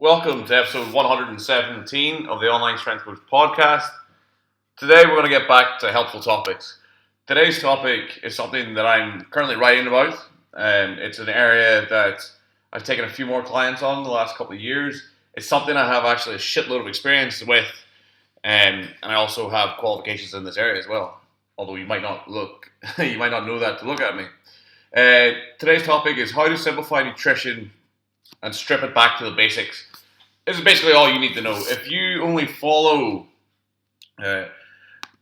Welcome to episode 117 of the Online Strength Coach podcast. Today we're going to get back to helpful topics. Today's topic is something that I'm currently writing about. It's an area that I've taken a few more clients on the last couple of years. It's something I have actually a shitload of experience with, and I also have qualifications in this area as well. Although you might not know that to look at me. Today's topic is how to simplify nutrition and strip it back to the basics. This is basically all you need to know. If you only follow the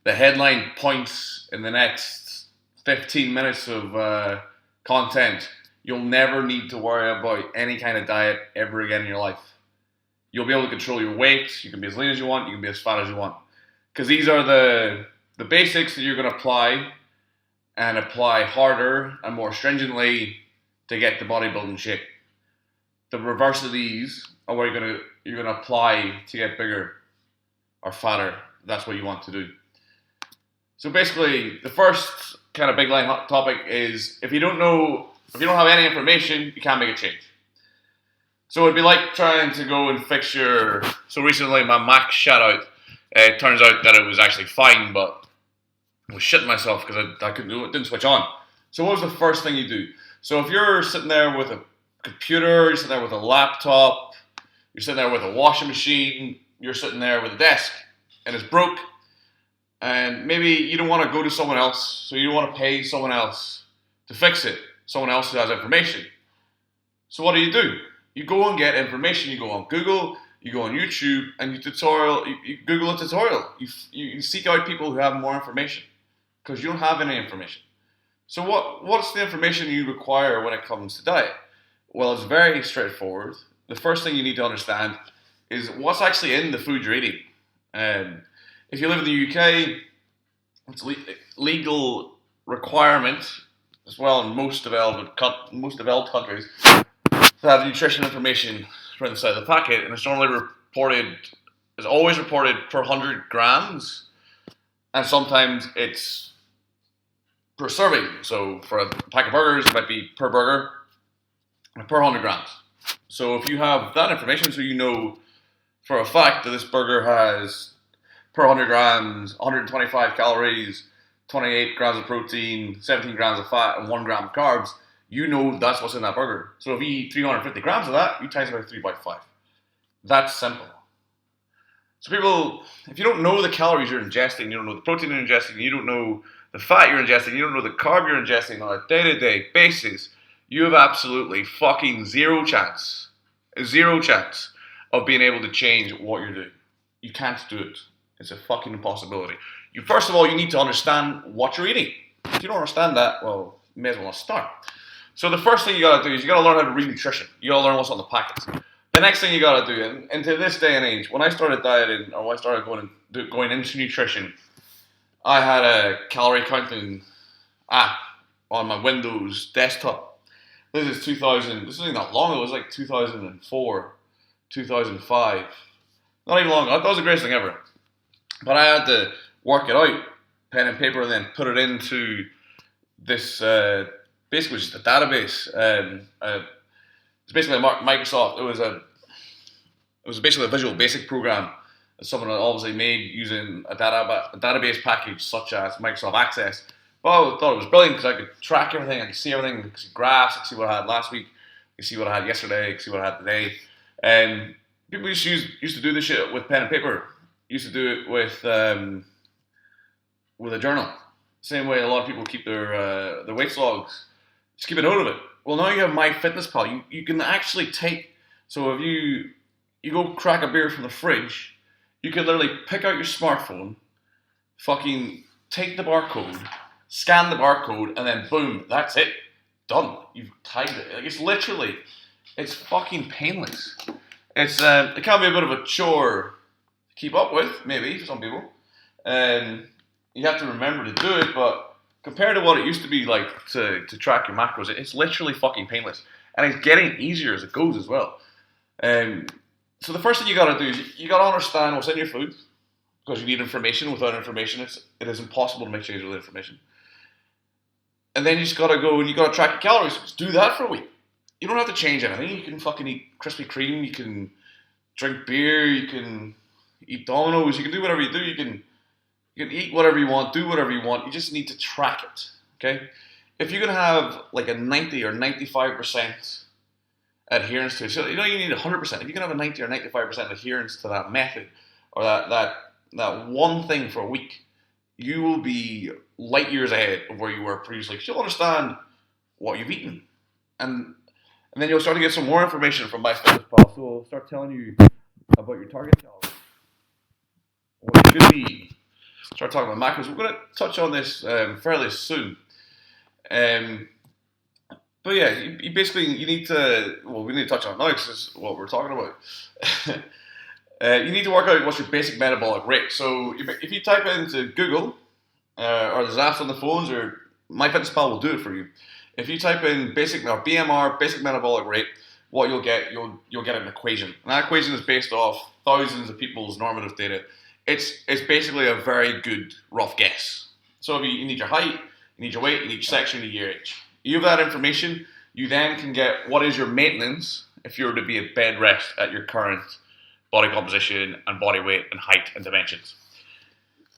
headline points in the next 15 minutes of content, you'll never need to worry about any kind of diet ever again in your life. You'll be able to control your weight. You can be as lean as you want. You can be as fat as you want. Because these are the basics that you're going to apply and apply harder and more stringently to get the bodybuilding shape. The reverse of these are what you're gonna apply to get bigger or fatter. That's what you want to do. So basically, the first kind of big line topic is if you don't have any information, you can't make a change. So it'd be like trying to go and fix So recently my Mac shut out. It turns out that it was actually fine, but I was shitting myself because I couldn't do it. Didn't switch on. So what was the first thing you do? So if you're sitting there with a computer, you're sitting there with a laptop, you're sitting there with a washing machine, you're sitting there with a desk, and it's broke, and maybe you don't want to go to someone else, so you don't want to pay someone else to fix it, someone else who has information. So what do? You go and get information, you go on Google, you go on YouTube, and you Google a tutorial. You seek out people who have more information, because you don't have any information. So what's the information you require when it comes to diet? Well, it's very straightforward. The first thing you need to understand is what's actually in the food you're eating. If you live in the UK, it's legal requirement as well in most developed countries to have nutrition information right inside the packet, and it's always reported per 100 grams, and sometimes it's per serving. So for a pack of burgers, it might be per burger, per 100 grams. So if you have that information, so you know for a fact that this burger has per 100 grams, 125 calories, 28 grams of protein, 17 grams of fat, and 1 gram of carbs, you know that's what's in that burger. So if you eat 350 grams of that, you times it by 3 by 5. That's simple. So people, if you don't know the calories you're ingesting, you don't know the protein you're ingesting, you don't know the fat you're ingesting, you don't know the carb you're ingesting on a day-to-day basis, you have absolutely fucking zero chance of being able to change what you're doing. You can't do it. It's a fucking impossibility. First of all, you need to understand what you're eating. If you don't understand that, well, you may as well not start. So the first thing you gotta do is you gotta learn how to read nutrition. You gotta learn what's on the packets. The next thing you gotta do, and to this day and age, when I started dieting, or when I started going into nutrition, I had a calorie counting app on my Windows desktop. This isn't that long ago, it was like 2004, 2005. Not even long ago, that was the greatest thing ever. But I had to work it out, pen and paper, and then put it into this, basically just a database. It's basically Microsoft, it was basically a Visual Basic program that someone had obviously made using a database package such as Microsoft Access. Well, I thought it was brilliant because I could track everything, I could see everything, I could see graphs, I could see what I had last week, I could see what I had yesterday, I could see what I had today. And people used to do this shit with pen and paper. Used to do it with a journal. Same way a lot of people keep their weight logs. Just keep a note of it. Well, now you have MyFitnessPal. You can actually so if you go crack a beer from the fridge, you can literally pick out your smartphone, fucking take the barcode, scan the barcode, and then boom, that's it. Done. You've tagged it. It's fucking painless. It can be a bit of a chore to keep up with, maybe, for some people. You have to remember to do it, but compared to what it used to be like to track your macros, it's literally fucking painless. And it's getting easier as it goes as well. So the first thing you gotta do is you gotta understand what's in your food, because you need information. Without information, it is impossible to make changes with information. And then you just gotta go and you gotta track your calories. Just do that for a week. You don't have to change anything. You can fucking eat Krispy Kreme. You can drink beer, you can eat Dominoes, you can do whatever you do. You can eat whatever you want, do whatever you want. You just need to track it. Okay? If you can have like a 90 or 95% adherence to it, so you don't even need 100%. If you can have a 90 or 95% adherence to that method or that one thing for a week, you will be light years ahead of where you were previously. Because you'll understand what you've eaten, and then you'll start to get some more information from MyFitnessPal. So it'll start telling you about your target calories, what you should be eating. Start talking about macros. We're going to touch on this fairly soon. But yeah, you basically you need to. Well, we need to touch on it now because this is what we're talking about. You need to work out what's your basic metabolic rate. So if you type into Google or there's apps on the phones, or MyFitnessPal will do it for you. If you type in basic or BMR, basic metabolic rate, what you'll get an equation. And that equation is based off thousands of people's normative data. It's basically a very good rough guess. So if you need your height, you need your weight, you need your section, you need your age. You have that information, you then can get what is your maintenance if you were to be at bed rest at your current body composition and body weight and height and dimensions.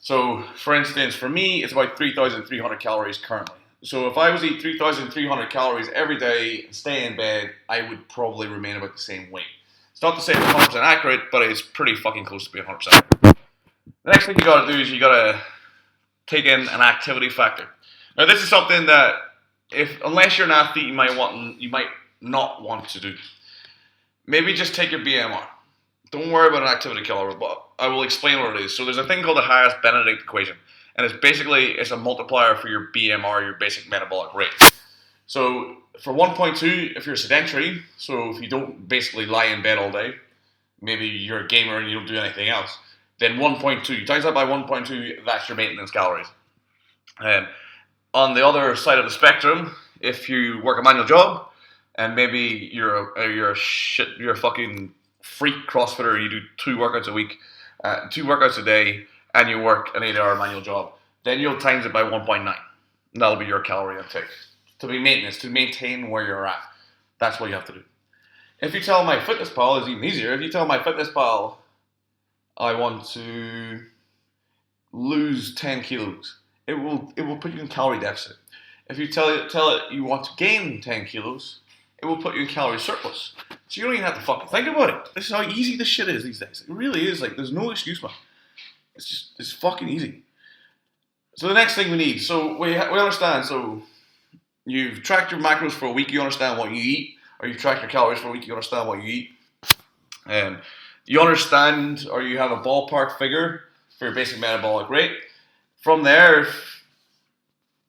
So, for instance, for me, it's about 3,300 calories currently. So if I was to eat 3,300 calories every day and stay in bed, I would probably remain about the same weight. It's not to say it's 100% accurate, but it's pretty fucking close to being 100% accurate. The next thing you gotta do is you gotta take in an activity factor. Now this is something that unless you're an athlete, you might not want to do. Maybe just take your BMR. Don't worry about an activity killer, but I will explain what it is. So there's a thing called the Harris-Benedict equation, and it's a multiplier for your BMR, your basic metabolic rate. So for 1.2, if you're sedentary, so if you don't basically lie in bed all day, maybe you're a gamer and you don't do anything else, then 1.2, you times that by 1.2, that's your maintenance calories. On the other side of the spectrum, if you work a manual job and maybe you're a fucking freak CrossFitter, you do 2 workouts a week, 2 workouts a day, and you work an 8-hour manual job, then you'll times it by 1.9. And that'll be your calorie intake to be maintenance, to maintain where you're at. That's what you have to do. If you tell MyFitnessPal, it's even easier. If you tell MyFitnessPal, I want to lose 10 kilos, it will put you in calorie deficit. If you tell it you want to gain 10 kilos, it will put you in calorie surplus. So you don't even have to fucking think about it. This is how easy this shit is these days. It really is. Like, there's no excuse, man. It's fucking easy. So the next thing we need, so we understand, so you've tracked your macros for a week, you understand what you eat, or you've tracked your calories for a week, you understand what you eat. You understand, or you have a ballpark figure for your basic metabolic rate. From there, if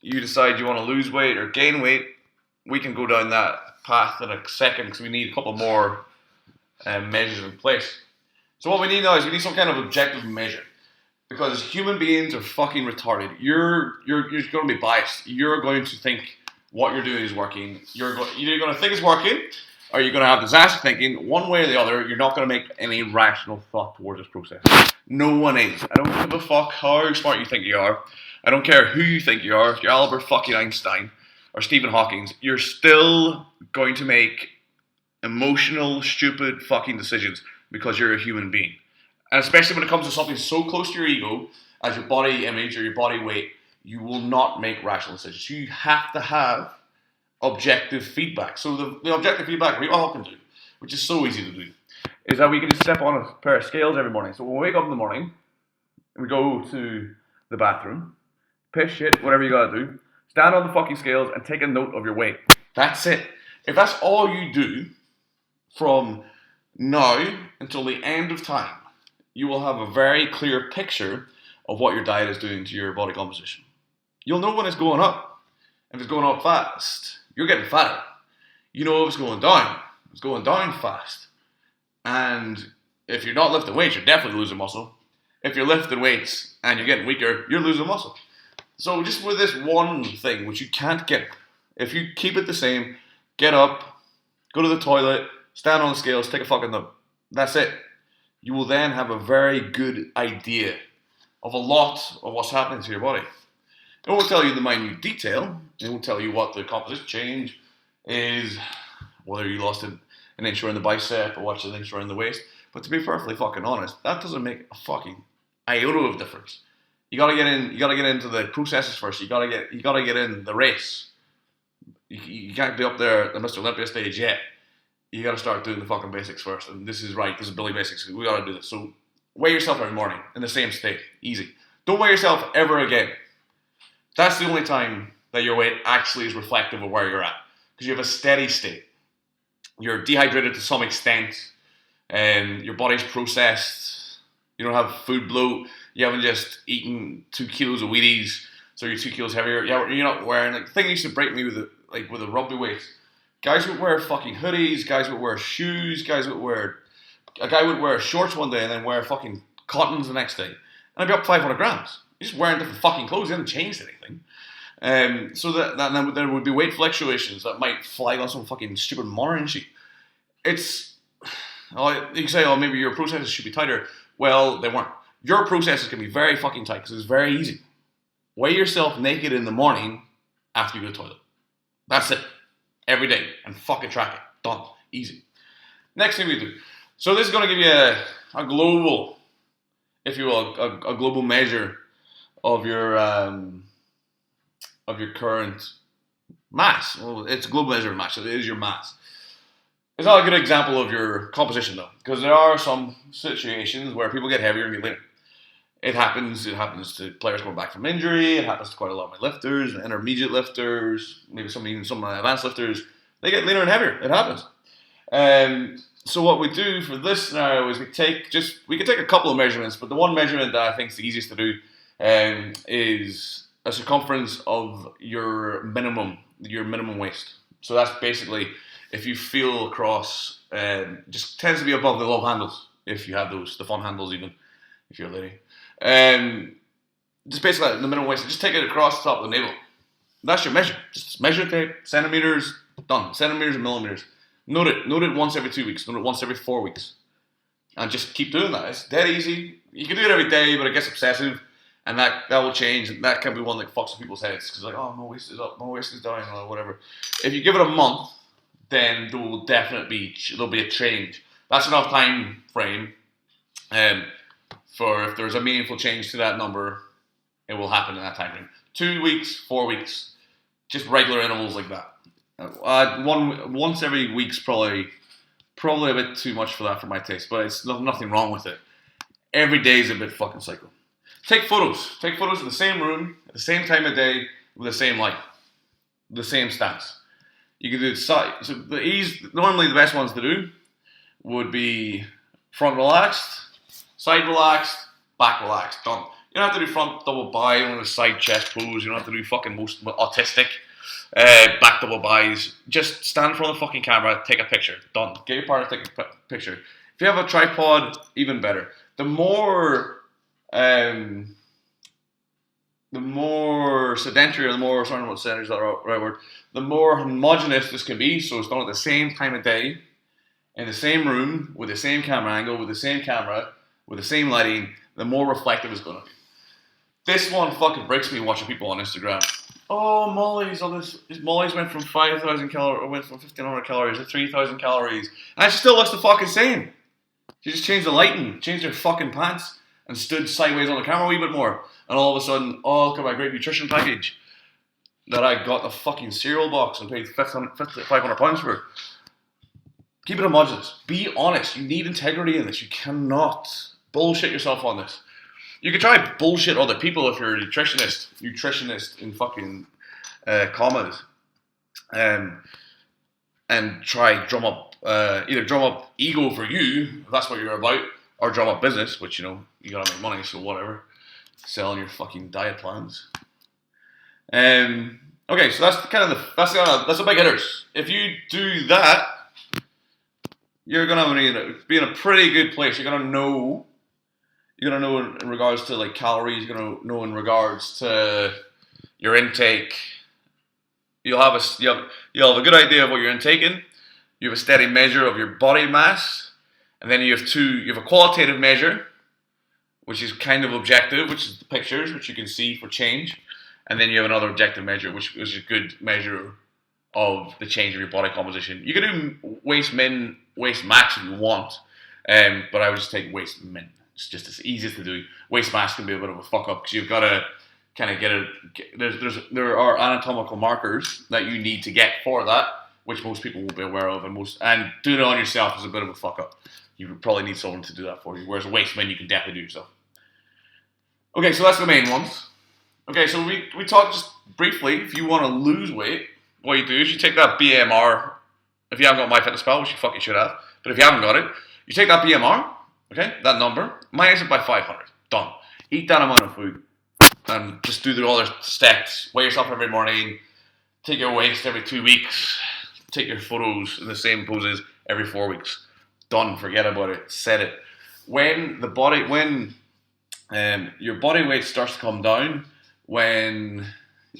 you decide you want to lose weight or gain weight, we can go down that path in a second because we need a couple more measures in place. So what we need now is we need some kind of objective measure, because human beings are fucking retarded. You're going to be biased. You're going to think what you're doing is working. You're either going to think it's working, or you're going to have disaster thinking. One way or the other, you're not going to make any rational thought towards this process. No one is. I don't give a fuck how smart you think you are. I don't care who you think you are. If you're Albert fucking Einstein or Stephen Hawking, you're still going to make emotional, stupid fucking decisions because you're a human being. And especially when it comes to something so close to your ego as your body image or your body weight, you will not make rational decisions. You have to have objective feedback. So the objective feedback we all can do, which is so easy to do, is that we can just step on a pair of scales every morning. So when we wake up in the morning, and we go to the bathroom, piss, shit, whatever you gotta do, stand on the fucking scales and take a note of your weight. That's it. If that's all you do from now until the end of time, you will have a very clear picture of what your diet is doing to your body composition. You'll know when it's going up. If it's going up fast, you're getting fatter. You know if it's going down fast. And if you're not lifting weights, you're definitely losing muscle. If you're lifting weights and you're getting weaker, you're losing muscle. So just with this one thing, which you can't get, if you keep it the same, get up, go to the toilet, stand on the scales, take a fucking note. That's it. You will then have a very good idea of a lot of what's happening to your body. It won't tell you the minute detail. It won't tell you what the composition change is, whether you lost an inch around the bicep or what's an inch around the waist. But to be perfectly fucking honest, that doesn't make a fucking iota of difference. You gotta get in. You gotta get into the processes first. You gotta get in the race. You can't be up there at the Mr. Olympia stage yet. You gotta start doing the fucking basics first. And this is right. This is Billy Basics. We gotta do this. So weigh yourself every morning in the same state. Easy. Don't weigh yourself ever again. That's the only time that your weight actually is reflective of where you're at, because you have a steady state. You're dehydrated to some extent, and your body's processed. You don't have food bloat. You haven't just eaten 2 kilos of Wheaties, so you're 2 kilos heavier. You're not wearing, like, the thing that used to break me with the rugby weights. Guys would wear fucking hoodies. Guys would wear shoes. A guy would wear shorts one day and then wear fucking cottons the next day, and I'd be up 500 grams. You're just wearing different fucking clothes. You haven't changed anything. So that there would be weight fluctuations that might flag on some fucking stupid monitoring sheet. You can say, oh, maybe your processes should be tighter. Well, they weren't. Your processes can be very fucking tight because it's very easy. Weigh yourself naked in the morning after you go to the toilet. That's it. Every day. And fucking track it. Done. Easy. Next thing we do. So this is going to give you a global, if you will, a global measure of your current mass. Well, it's a global measure of mass. It is your mass. It's not a good example of your composition though, because there are some situations where people get heavier and get leaner. It happens to players coming back from injury. It happens to quite a lot of my lifters, intermediate lifters, maybe some of my advanced lifters. They get leaner and heavier. It happens. So what we do for this scenario is we can take a couple of measurements, but the one measurement that I think is the easiest to do is a circumference of your minimum waist. So that's basically, if you feel across, just tends to be above the love handles, if you have those, the fun handles even, if you're a lady. Just basically the minimum waist, just take it across the top of the navel. That's your measure. Just measure tape, centimeters, done. Centimeters and millimeters. Note it once every 2 weeks. Note it once every 4 weeks. And just keep doing that. It's dead easy. You can do it every day, but it gets obsessive. And that will change. And that can be one that fucks with people's heads. Because like, oh, my waist is up, my waist is down, or whatever. If you give it a month, then there'll be a change. That's enough time frame for if there's a meaningful change to that number, it will happen in that time frame. 2 weeks, 4 weeks, just regular intervals like that. Once every week's probably a bit too much for that for my taste, but it's nothing wrong with it. Every day is a bit fucking psycho. Take photos. Take photos in the same room, at the same time of day, with the same light, the same stance. You can do it side. So normally the best ones to do would be front relaxed, side relaxed, back relaxed. Done. You don't have to do front double bi, you don't have to do side chest pose, you don't have to do fucking most autistic back double bis. Just stand in front of the fucking camera, take a picture. Done. Get your partner, take a picture. If you have a tripod, even better. The more sedentary, or the more, sorry, not sedentary is that the right word, the more homogeneous this can be, so it's done at the same time of day, in the same room, with the same camera angle, with the same camera, with the same lighting, the more reflective it's going to be. This one fucking breaks me watching people on Instagram. Oh, Molly's went from 5,000 calories, or went from 1,500 calories to 3,000 calories, and she still looks the fucking same. She just changed the lighting, changed her fucking pants, and stood sideways on the camera a wee bit more. And all of a sudden, oh, look at my great nutrition package that I got the fucking cereal box and paid £500 for. Keep it homogenous. Be honest. You need integrity in this. You cannot bullshit yourself on this. You can try bullshit other people if you're a nutritionist in fucking commas, and try either drum up ego for you, if that's what you're about, or drum up business, which, you know, you gotta make money, so whatever. Selling your fucking diet plans. Okay, so that's the big hitters. If you do that, you're gonna be in a pretty good place. You're gonna know in regards to like calories. You're gonna know in regards to your intake. You'll have a good idea of what you're intaking. You have a steady measure of your body mass, and then you have a qualitative measure, which is kind of objective, which is the pictures, which you can see for change. And then you have another objective measure, which is a good measure of the change of your body composition. You can do waist min, waist max if you want. But I would just take waist min. It's just as easy to do. Waist mass can be a bit of a fuck up because you've got to kind of there are anatomical markers that you need to get for that, which most people won't be aware of, and doing it on yourself is a bit of a fuck up. You would probably need someone to do that for you. Whereas a waist min, you can definitely do yourself. Okay, so that's the main ones. Okay, so we talked just briefly. If you want to lose weight, what you do is you take that BMR. If you haven't got MyFitnessPal, which you fucking should have, but if you haven't got it, you take that BMR, okay, that number, minus it by 500. Done. Eat that amount of food, and just do the other steps. Weigh yourself every morning. Take your waist every 2 weeks. Take your photos in the same poses every 4 weeks. Done. Forget about it. Set it. When your body weight starts to come down, when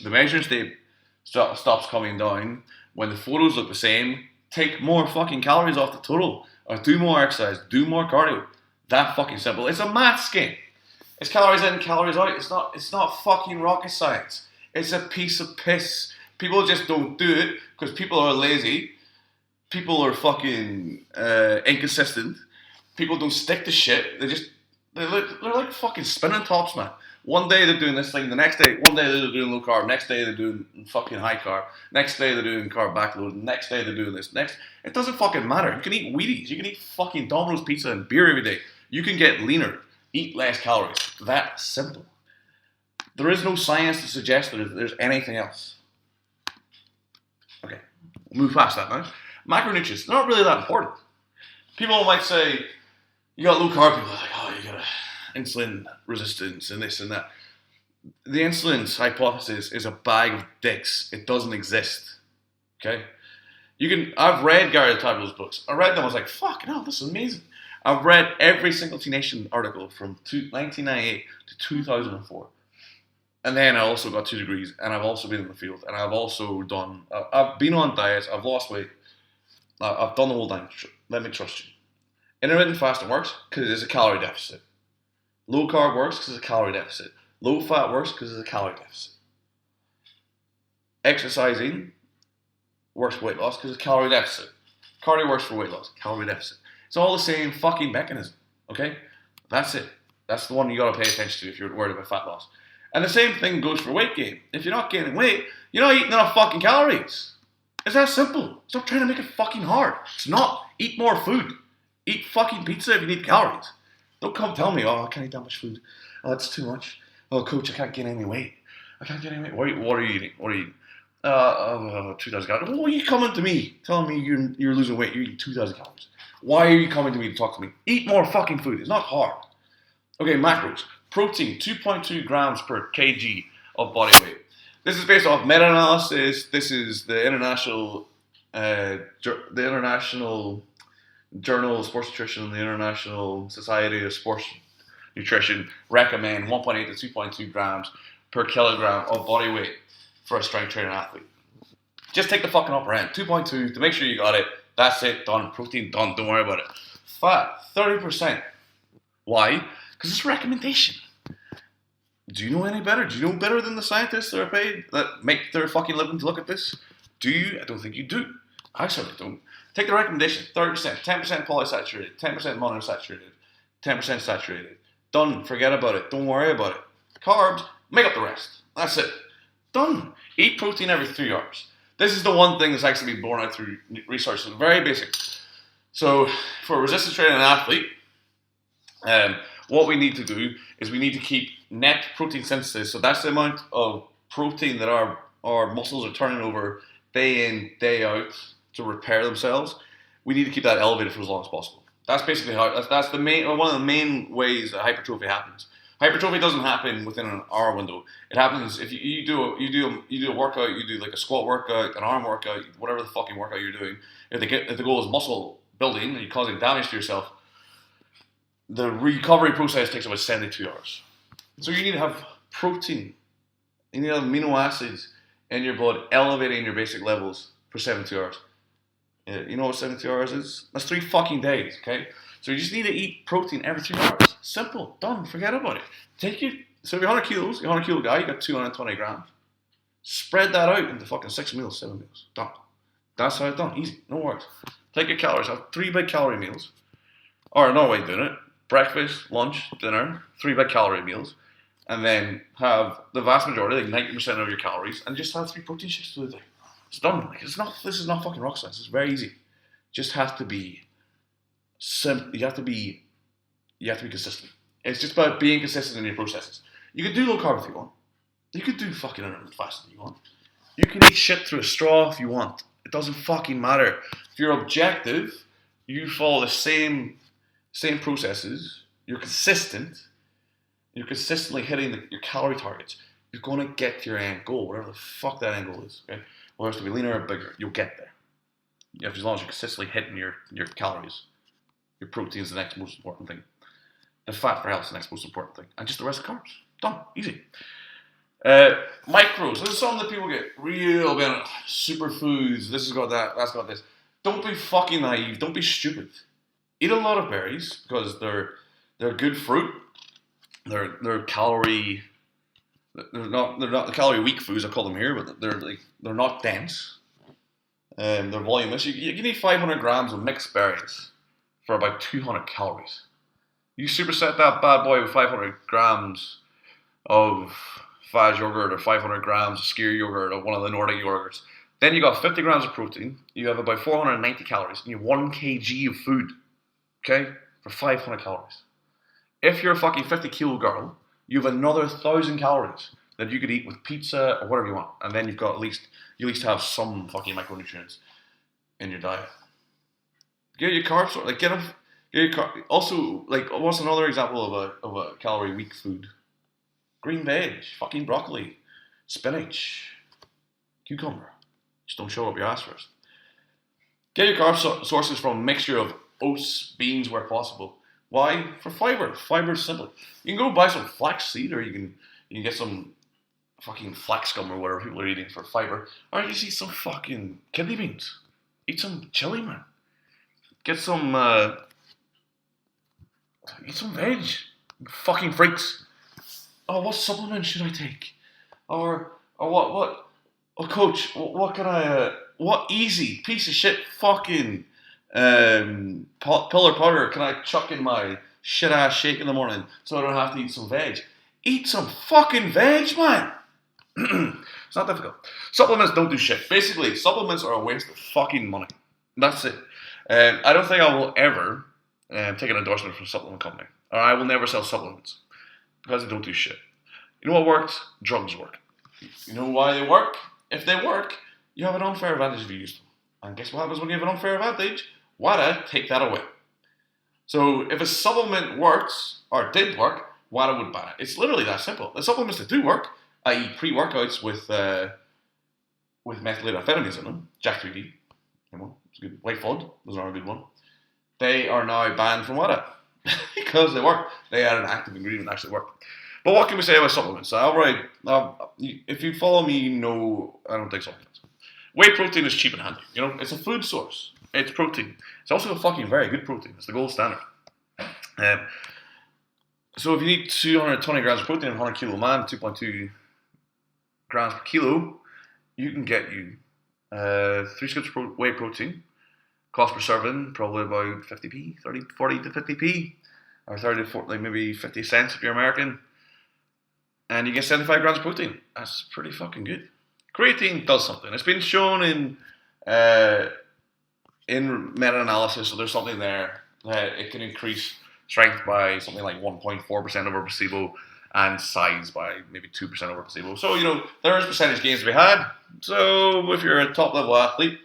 the measuring tape stops coming down, when the photos look the same, take more fucking calories off the total, or do more exercise, do more cardio. That fucking simple. It's a maths game. It's calories in, calories out. It's not fucking rocket science. It's a piece of piss. People just don't do it because people are lazy. People are fucking inconsistent. People don't stick to shit. They're like fucking spinning tops, man. One day they're doing this thing, the next day, one day they're doing low carb, next day they're doing fucking high carb, next day they're doing carb backload, next day they're doing this, it doesn't fucking matter. You can eat Wheaties, you can eat fucking Domino's pizza and beer every day. You can get leaner, eat less calories. That simple. There is no science to suggest that there's anything else. Okay, we'll move past that now. Macronutrients, not really that important. People might say, you got low carb, people are like, oh, you got insulin resistance and this and that. The insulin's hypothesis is a bag of dicks. It doesn't exist. Okay? I've read Gary Taubes' books. I read them, I was like, fuck, no, this is amazing. I've read every single T Nation article from 1998 to 2004. And then I also got 2 degrees, and I've also been in the field, and I've also I've been on diets, I've lost weight, I've done the whole thing. Let me trust you. Intermittent fasting works because it is a calorie deficit. Low carb works because it's a calorie deficit. Low fat works because it's a calorie deficit. Exercising works for weight loss because it's a calorie deficit. Cardio works for weight loss, calorie deficit. It's all the same fucking mechanism, okay? That's it. That's the one you gotta pay attention to if you're worried about fat loss. And the same thing goes for weight gain. If you're not gaining weight, you're not eating enough fucking calories. It's that simple. Stop trying to make it fucking hard. It's not. Eat more food. Eat fucking pizza if you need calories. Don't come tell me, oh, I can't eat that much food. Oh, that's too much. Oh, coach, I can't gain any weight. I can't gain any weight. What are you eating? 2,000 calories. Why are you coming to me telling me you're losing weight? You're eating 2,000 calories. Why are you coming to me to talk to me? Eat more fucking food. It's not hard. Okay, macros. Protein, 2.2 grams per kg of body weight. This is based off meta-analysis. This is the international Journal of Sports Nutrition, the International Society of Sports Nutrition recommend 1.8 to 2.2 grams per kilogram of body weight for a strength trainer athlete. Just take the fucking upper end, 2.2 to make sure you got it. That's it, done. Protein, done. Don't worry about it. Fat, 30%. Why? Because it's a recommendation. Do you know any better? Do you know better than the scientists that are paid that make their fucking living to look at this? Do you? I don't think you do. I certainly don't. Take the recommendation, 30%, 10% polysaturated, 10% monosaturated, 10% saturated. Done. Forget about it. Don't worry about it. Carbs, make up the rest. That's it. Done. Eat protein every 3 hours. This is the one thing that's actually been borne out through research. It's very basic. So for a resistance training athlete, what we need to do is we need to keep net protein synthesis. So that's the amount of protein that our muscles are turning over day in, day out to repair themselves. We need to keep that elevated for as long as possible. That's basically how. That's the main one of the main ways that hypertrophy happens. Hypertrophy doesn't happen within an hour window. It happens if you do a workout, you do like a squat workout, an arm workout, whatever the fucking workout you're doing. If the goal is muscle building and you're causing damage to yourself, the recovery process takes about 72 hours. So you need to have protein, you need to have amino acids in your blood elevating your basic levels for 72 hours. You know what 72 hours is? That's 3 fucking days, okay? So you just need to eat protein every 3 hours. Simple, done, forget about it. So if you're 100 kilos, you're a 100 kilo guy, you got 220 grams. Spread that out into fucking 6 meals, 7 meals. Done. That's how it's done, easy, no worries. Take your calories, have 3 big calorie meals. or another way of doing it: breakfast, lunch, dinner, 3 big calorie meals, and then have the vast majority, like 90% of your calories, and just have 3 protein shakes through the day. It's done. Like it's not. This is not fucking rocket science. It's very easy. Just have to be You have to be. You have to be consistent. It's just about being consistent in your processes. You could do low carb if you want. You could do fucking intermittent fasting if you want. You can eat shit through a straw if you want. It doesn't fucking matter. If you're objective, you follow the same processes. You're consistent. You're consistently hitting your calorie targets. You're going to get to your end goal, whatever the fuck that end goal is. Okay, whether it's to be leaner or bigger, you'll get there. As long as you're consistently hitting your calories. Your protein is the next most important thing. The fat for health is the next most important thing. And just the rest of the carbs. Done. Easy. Micros. This is something that people get real bent on. Superfoods. This has got that. That's got this. Don't be fucking naive. Don't be stupid. Eat a lot of berries because they're good fruit. They're calorie. They're not calorie weak foods. I call them here, but they're not dense. They're voluminous. You can eat 500 grams of mixed berries for about 200 calories. You superset that bad boy with 500 grams of Fage yogurt or 500 grams of Skyr yogurt or one of the Nordic yogurts. Then you got 50 grams of protein. You have about 490 calories. And you have 1 kg of food. Okay? For 500 calories. If you're a fucking 50 kilo girl, you have another 1,000 calories that you could eat with pizza or whatever you want. And then you've got you at least have some fucking micronutrients in your diet. Get your carbs, like get them. Also, like, what's another example of a calorie weak food? Green veg, fucking broccoli, spinach, cucumber. Just don't show up your ass first. Get your carb sources from a mixture of oats, beans where possible. Why? For fiber. Fiber is simple. You can go buy some flaxseed, or you can get some fucking flax gum or whatever people are eating for fiber, or you just eat some fucking kidney beans. Eat some chili, man. Get some, eat some veg. Fucking freaks. Oh, what supplement should I take? Or what? Oh, coach, what can what easy piece of shit fucking pillar powder can I chuck in my shit ass shake in the morning so I don't have to eat some veg? Eat some fucking veg, man. It's not difficult. Supplements don't do shit. Basically, supplements are a waste of fucking money. That's it. I don't think I will ever take an endorsement from a supplement company. Or I will never sell supplements. Because they don't do shit. You know what works? Drugs work. You know why they work? If they work, you have an unfair advantage if you use them. And guess what happens when you have an unfair advantage? WADA take that away. So if a supplement works, or did work, WADA would ban it. It's literally that simple. The supplements that do work, i.e. pre-workouts with methylated amphetamines in them, Jack 3D, it's a good. White FUD was another good one. They are now banned from WADA because they work. They had an active ingredient that actually worked. But what can we say about supplements? If you follow me, you know I don't take supplements. Whey protein is cheap and handy. It's a food source. It's protein. It's also a fucking very good protein. It's the gold standard. So if you need 220 grams of protein in a 100 kilo man, 2.2 grams per kilo, you can get 3 scoops of whey protein. Cost per serving, probably about 50p, 40 to 50p, or 30 to 40, like maybe 50 cents if you're American. And you get 75 grams of protein. That's pretty fucking good. Creatine does something. It's been shown in meta-analysis, so there's something there that it can increase strength by something like 1.4% over placebo and size by maybe 2% over placebo. So, there's percentage gains to be had. So if you're a top-level athlete,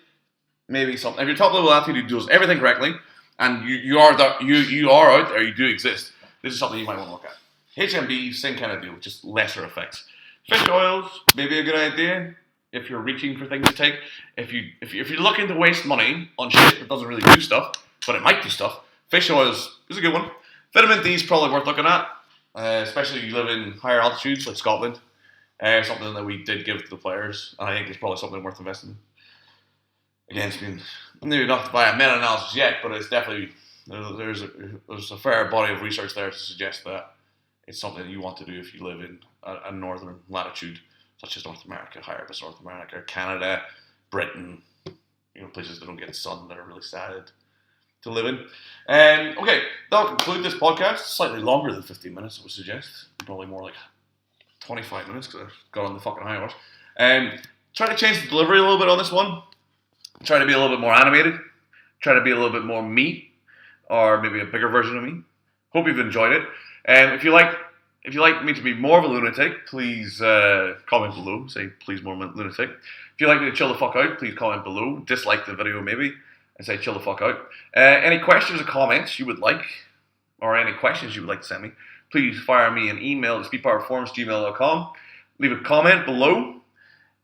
maybe something. If you're a top-level athlete who does everything correctly, and you are out there, you do exist, this is something you might want to look at. HMB, same kind of deal, just lesser effects. Fish oils, maybe a good idea if you're reaching for things to take. If you're looking to waste money on shit that doesn't really do stuff, but it might do stuff, fish oils is a good one. Vitamin D is probably worth looking at, especially if you live in higher altitudes like Scotland. Something that we did give to the players, and I think it's probably something worth investing in. Again, it's been maybe not by a meta-analysis yet, but it's definitely there's a fair body of research there to suggest that it's something that you want to do if you live in a northern latitude, such as North America, higher up as North America, Canada, Britain, places that don't get sun that are really sad. to live in. Okay, that'll conclude this podcast. Slightly longer than 15 minutes, I would suggest. Probably more like 25 minutes because I've got on the fucking high horse. Try to change the delivery a little bit on this one. Try to be a little bit more animated. Try to be a little bit more me, or maybe a bigger version of me. Hope you've enjoyed it. If you like me to be more of a lunatic, please comment below. Say please more lunatic. If you like me to chill the fuck out, please comment below. Dislike the video maybe and say chill the fuck out. Any questions or comments you would like, or any questions you would like to send me, please fire me an email at speedpowerperformance@gmail.com. Leave a comment below.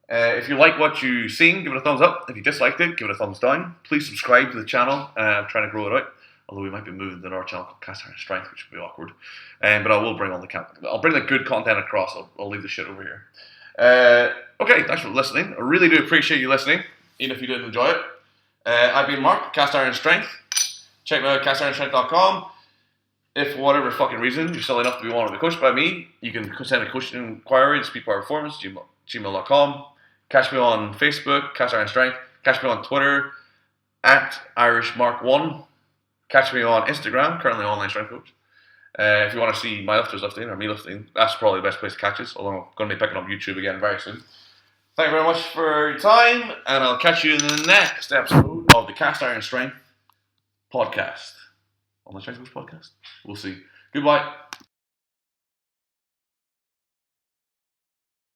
If you like what you've seen, give it a thumbs up. If you disliked it, give it a thumbs down. Please subscribe to the channel. I'm trying to grow it out. Although we might be moving to our channel called Cast Iron Strength, which will be awkward. But I will bring on I'll bring the good content across. I'll leave the shit over here. Okay, thanks for listening. I really do appreciate you listening, even if you didn't enjoy it. I've been Mark, Cast Iron Strength. Check me out at castironsstrength.com. If for whatever fucking reason you're silly enough to be wanting to be coached by me, you can send a coaching inquiry to speedpowerperformance@gmail.com. Catch me on Facebook, Cast Iron Strength. Catch me on Twitter, @IrishMark1. Catch me on Instagram, currently online strength coach. If you want to see my lifters lifting or me lifting, that's probably the best place to catch us, although I'm going to be picking up YouTube again very soon. Thank you very much for your time, and I'll catch you in the next episode of the Cast Iron Strength podcast. Online Strength Coach podcast. We'll see. Goodbye.